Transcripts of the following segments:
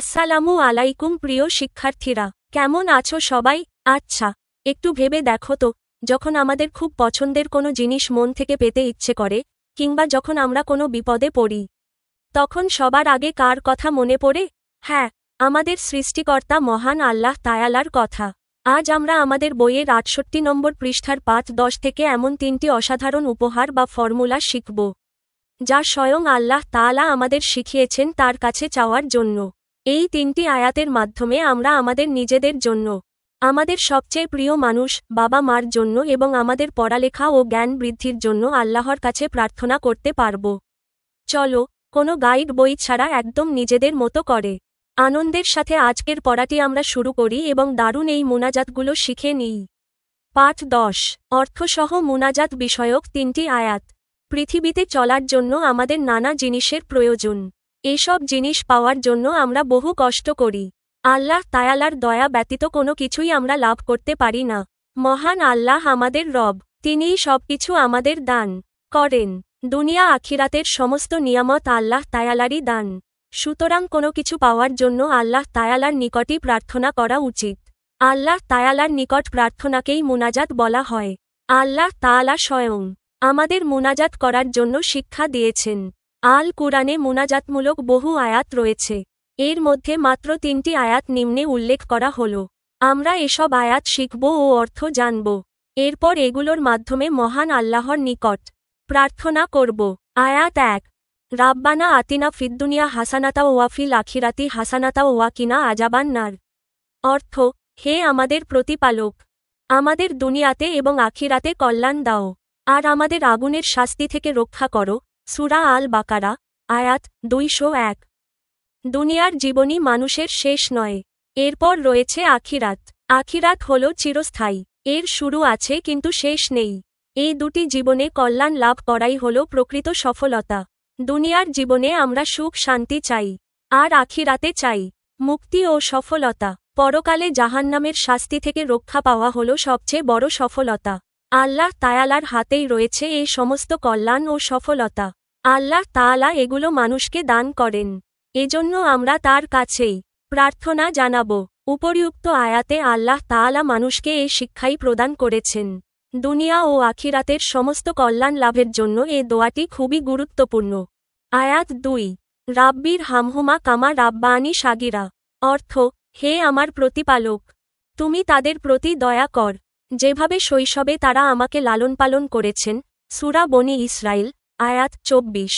আসসালামু আলাইকুম প্রিয় শিক্ষার্থীরা, কেমন আছো সবাই? আচ্ছা, একটু ভেবে দেখো তো, যখন আমাদের খুব পছন্দের কোনো জিনিস মন থেকে পেতে ইচ্ছে করে, কিংবা যখন আমরা কোনো বিপদে পড়ি, তখন সবার আগে কার কথা মনে পড়ে? হ্যাঁ, আমাদের সৃষ্টিকর্তা মহান আল্লাহ তায়ালার কথা। আজ আমরা আমাদের বইয়ের ৬৮ নম্বর পৃষ্ঠার ৫-১০ থেকে এমন ৩টি অসাধারণ উপহার বা ফর্মুলা শিখব, যা স্বয়ং আল্লাহ তাআলা আমাদের শিখিয়েছেন তার কাছে চাওয়ার জন্য। এই ৩টি আয়াতের মাধ্যমে আমরা আমাদের নিজেদের জন্য, আমাদের সবচেয়ে প্রিয় মানুষ বাবা মার জন্য এবং আমাদের পড়ালেখা ও জ্ঞান বৃদ্ধির জন্য আল্লাহর কাছে প্রার্থনা করতে পারব। চলো, কোনো গাইড বই ছাড়া একদম নিজেদের মতো করে আনন্দের সাথে আজকের পড়াটি আমরা শুরু করি এবং দারুণ এই মুনাজাতগুলো শিখে নিই। পাঠ ১০, অর্থসহ মুনাজাত বিষয়ক ৩টি আয়াত। পৃথিবীতে চলার জন্য আমাদের নানা জিনিসের প্রয়োজন। এসব জিনিস পাওয়ার জন্য আমরা বহু কষ্ট করি। আল্লাহ তায়ালার দয়া ব্যতীত কোনো কিছুই আমরা লাভ করতে পারি না। মহান আল্লাহ আমাদের রব, তিনিই সবকিছু আমাদের দান করেন। দুনিয়া আখিরাতের সমস্ত নিয়ামত আল্লাহ তায়ালারই দান। সুতরাং কোনো কিছু পাওয়ার জন্য আল্লাহ তায়ালার নিকটই প্রার্থনা করা উচিত। আল্লাহ তায়ালার নিকট প্রার্থনাকেই মুনাজাত বলা হয়। আল্লাহ তাআলা স্বয়ং আমাদের মুনাজাত করার জন্য শিক্ষা দিয়েছেন। আল কুরআনে মুনাজাতমূলক বহু আয়াত রয়েছে। এর মধ্যে মাত্র ৩টি আয়াত নিম্নে উল্লেখ করা হল। আমরা এসব আয়াত শিখব ও অর্থ জানব। এরপর এগুলোর মাধ্যমে মহান আল্লাহর নিকট প্রার্থনা করব। আয়াত ১, রাব্বানা আতিনা ফিদ্দুনিয়া হাসানাতা ওয়া ফিল আখিরাতি হাসানাতা ওয়া কিনা আযাবান নার। অর্থ, হে আমাদের প্রতিপালক, আমাদের দুনিয়াতে এবং আখিরাতে কল্যাণ দাও, আর আমাদের আগুনের শাস্তি থেকে রক্ষা করো। সূরা আল বাকারা, আয়াত ২০১। দুনিয়ার জীবনই মানুষের শেষ নয়। এরপর রয়েছে আখিরাত। আখিরাত হল চিরস্থায়ী। এর শুরু আছে কিন্তু শেষ নেই। এই দুটি জীবনে কল্যাণ লাভ করাই হল প্রকৃত সফলতা। দুনিয়ার জীবনে আমরা সুখ শান্তি চাই, আর আখিরাতে চাই মুক্তি ও সফলতা। পরকালে জাহান্নামের শাস্তি থেকে রক্ষা পাওয়া হল সবচেয়ে বড় সফলতা। আল্লাহ তায়ালার হাতেই রয়েছে এই সমস্ত কল্যাণ ও সফলতা। আল্লাহ তাআলা এগুলো মানুষকে দান করেন। এজন্য আমরা তার কাছেই প্রার্থনা জানাব। উপরিউক্ত আয়াতে আল্লাহ তাআলা মানুষকে এই শিক্ষাই প্রদান করেছেন। দুনিয়া ও আখিরাতের সমস্ত কল্যাণ লাভের জন্য এ দোয়াটি খুবই গুরুত্বপূর্ণ। আয়াত ২, রাব্বির হামহুমা কামা রাব্বানি সাগিরা। অর্থ, হে আমার প্রতিপালক, তুমি তাদের প্রতি দয়া কর, যেভাবে শৈশবে তারা আমাকে লালনপালন করেছেন। সূরা বনী ইসরাইল, আয়াত ২৪।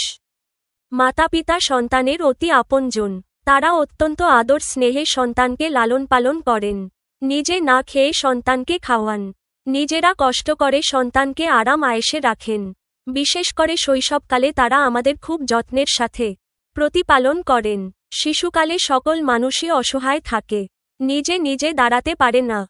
মাতাপিতা সন্তানের অতি আপনজন। তারা অত্যন্ত আদর স্নেহে সন্তানকে লালন পালন করেন। নিজে না খেয়ে সন্তানকে খাওয়ান। নিজেরা কষ্ট করে সন্তানকে আরাম আয়েশে রাখেন। বিশেষ করে শৈশবকালে তারা আমাদের খুব যত্নের সাথে প্রতিপালন করেন। শিশুকালে সকল মানুষই অসহায় থাকে। নিজে নিজে দাঁড়াতে পারে না,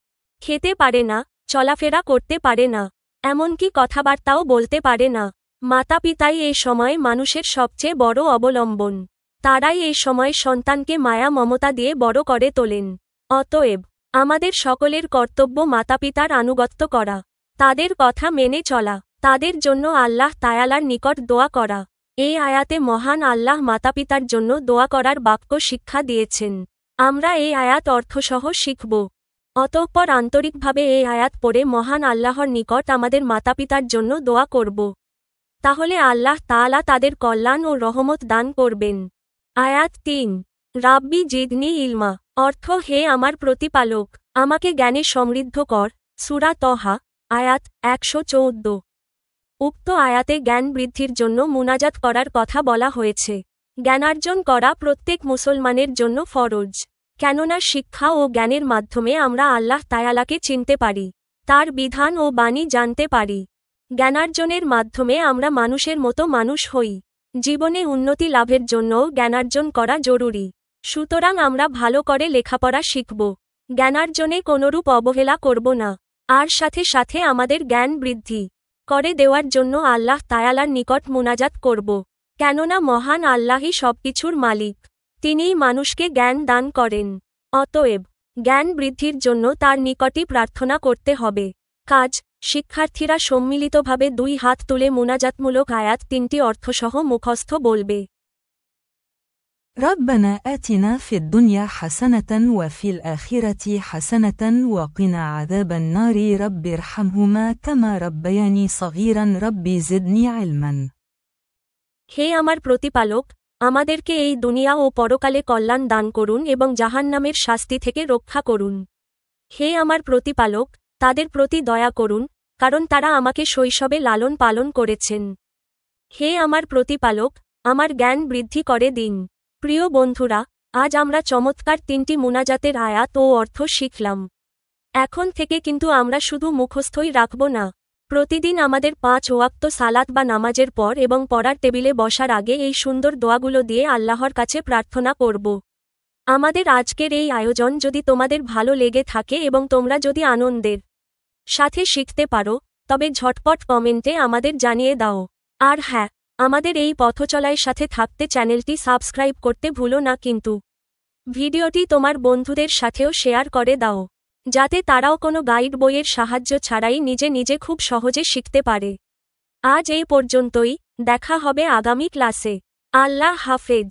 খেতে পারে না, চলাফেরা করতে পারে না, এমনকি কথাবার্তাও বলতে পারে না। মাতাপিতাই এ সময় মানুষের সবচেয়ে বড় অবলম্বন। তারাই এ সময় সন্তানকে মায়া মমতা দিয়ে বড় করে তোলেন। অতএব আমাদের সকলের কর্তব্য মাতাপিতার আনুগত্য করা, তাদের কথা মেনে চলা, তাদের জন্য আল্লাহ তায়ালার নিকট দোয়া করা। এই আয়াতে মহান আল্লাহ মাতাপিতার জন্য দোয়া করার বাক্য শিক্ষা দিয়েছেন। আমরা এই আয়াত অর্থসহ শিখব। অতঃপর আন্তরিকভাবে এই আয়াত পড়ে মহান আল্লাহর নিকট আমাদের মাতাপিতার জন্য দোয়া করব। তাহলে আল্লাহ তাআলা তাদের কল্যাণ ও রহমত দান করবেন। আয়াত ৩, রাব্বি জিদনি ইলমা। অর্থ, হে আমার প্রতিপালক, আমাকে জ্ঞানে সমৃদ্ধ কর। সূরা তহা, আয়াত ১১৪। উক্ত আয়াতে জ্ঞান বৃদ্ধির জন্য মুনাজাত করার কথা বলা হয়েছে। জ্ঞানার্জন করা প্রত্যেক মুসলমানের জন্য ফরজ। কেননা শিক্ষা ও জ্ঞানের মাধ্যমে আমরা আল্লাহ তায়ালাকে চিনতে পারি, তার বিধান ও বাণী জানতে পারি। জ্ঞানার্জনের মাধ্যমে আমরা মানুষের মতো মানুষ হই। জীবনে উন্নতি লাভের জন্যও জ্ঞানার্জন করা জরুরি। সুতরাং আমরা ভালো করে লেখাপড়া শিখব, জ্ঞানার্জনে কোনরূপ অবহেলা করব না, আর সাথে সাথে আমাদের জ্ঞান বৃদ্ধি করে দেওয়ার জন্য আল্লাহ তায়ালার নিকট মুনাজাত করব। কেননা মহান আল্লাহই সবকিছুর মালিক, তিনিই মানুষকে জ্ঞান দান করেন। অতএব জ্ঞান বৃদ্ধির জন্য তার নিকটই প্রার্থনা করতে হবে। কাজ, শিক্ষার্থীরা সম্মিলিতভাবে ২ হাত তুলে মুনাজাতমূলক আয়াত ৩টি অর্থসহ মুখস্থ বলবে। ربنا آتنا في الدنيا حسنة وفي الآخرة حسنة وقنا عذاب النار رب ارحمهما كما ربياني صغيرا رب زدني علما হে আমার প্রতিপালক, আমাদেরকে এই দুনিয়া ও পরকালে কল্যাণ দান করুন এবং জাহান্নামের শাস্তি থেকে রক্ষা করুন। হে আমার প্রতিপালক, তাদের প্রতি দয়া করুন, কারণ তারা আমাকে শৈশবে লালন পালন করেছেন। হে আমার প্রতিপালক, আমার জ্ঞান বৃদ্ধি করে দিন। প্রিয় বন্ধুরা, আজ আমরা চমৎকার 3টি মুনাজাতের আয়াত ও অর্থ শিখলাম। এখন থেকে কিন্তু আমরা শুধু মুখস্থই রাখব না। প্রতিদিন আমাদের 5 ওয়াক্ত সালাত বা নামাজের পর এবং পড়ার টেবিলে বসার আগে এই সুন্দর দোয়াগুলো দিয়ে আল্লাহর কাছে প্রার্থনা করব। আমাদের আজকের এই আয়োজন যদি তোমাদের ভালো লেগে থাকে এবং তোমরা যদি আনন্দের সাথে শিখতে পারো, তবে ঝটপট কমেন্টে আমাদের জানিয়ে দাও। আর হ্যাঁ, আমাদের এই পথচলায় সাথে থাকতে চ্যানেলটি সাবস্ক্রাইব করতে ভুলো না কিন্তু। ভিডিওটি তোমার বন্ধুদের সাথেও শেয়ার করে দাও, যাতে তারাও কোনো গাইড বইয়ের সাহায্য ছাড়াই নিজে নিজে খুব সহজে শিখতে পারে। আজ এই পর্যন্তই, দেখা হবে আগামী ক্লাসে। আল্লাহ হাফেজ।